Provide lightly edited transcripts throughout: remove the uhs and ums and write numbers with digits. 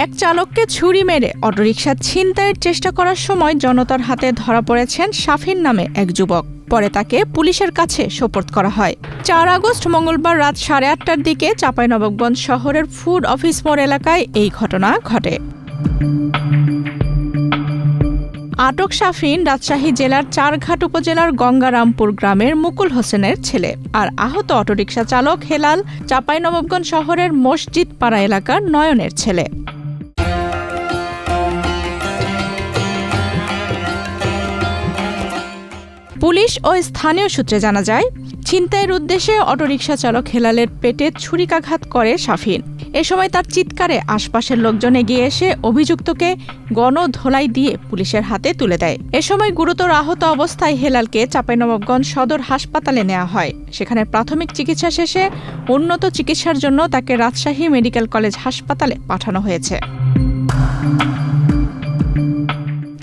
এক চালককে ছুরি মেরে অটোরিকশা ছিনতাইয়ের চেষ্টা করার সময় জনতার হাতে ধরা পড়েছেন শাফিন নামে এক যুবক। পরে তাকে পুলিশের কাছে সোপর্দ করা হয়। ৪ আগস্ট মঙ্গলবার রাত 8:30টার দিকে চাঁপাইনবাবগঞ্জ শহরের ফুড অফিস মোড় এলাকায় এই ঘটনা ঘটে। আটক শাফিন রাজশাহী জেলার চারঘাট উপজেলার গঙ্গারামপুর গ্রামের মুকুল হোসেনের ছেলে, আর আহত অটোরিকশা চালক হেলাল চাঁপাইনবাবগঞ্জ শহরের মসজিদ পাড়া এলাকার নয়নের ছেলে। পুলিশ ও স্থানীয় সূত্রে জানা যায়, ছিনতাইয়ের উদ্দেশ্যে অটোরিকশা চালক হেলালের পেটে ছুরিকাঘাত করে শাফিন। এ সময় তার চিৎকারে আশপাশের লোকজন এগিয়ে এসে অভিযুক্তকে গণধোলাই দিয়ে পুলিশের হাতে তুলে দেয়। এ সময় গুরুতর আহত অবস্থায় হেলালকে চাঁপাইনবাবগঞ্জ সদর হাসপাতালে নেওয়া হয়। সেখানে প্রাথমিক চিকিৎসা শেষে উন্নত চিকিৎসার জন্য তাকে রাজশাহী মেডিকেল কলেজ হাসপাতালে পাঠানো হয়েছে।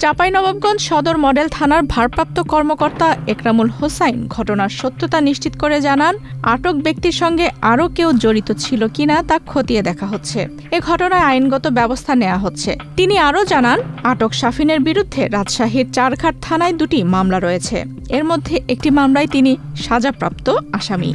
চাঁপাইনবাবগঞ্জ সদর মডেল থানার ভারপ্রাপ্ত কর্মকর্তা একরামুল হোসাইন ঘটনার সত্যতা নিশ্চিত করে জানান, আটক ব্যক্তির সঙ্গে আরও কেউ জড়িত ছিল কিনা তা খতিয়ে দেখা হচ্ছে। এ ঘটনায় আইনগত ব্যবস্থা নেওয়া হচ্ছে। তিনি আরও জানান, আটক শাফিনের বিরুদ্ধে রাজশাহীর চারঘাট থানায় 2টি মামলা রয়েছে। এর মধ্যে একটি মামলায় তিনি সাজাপ্রাপ্ত আসামি।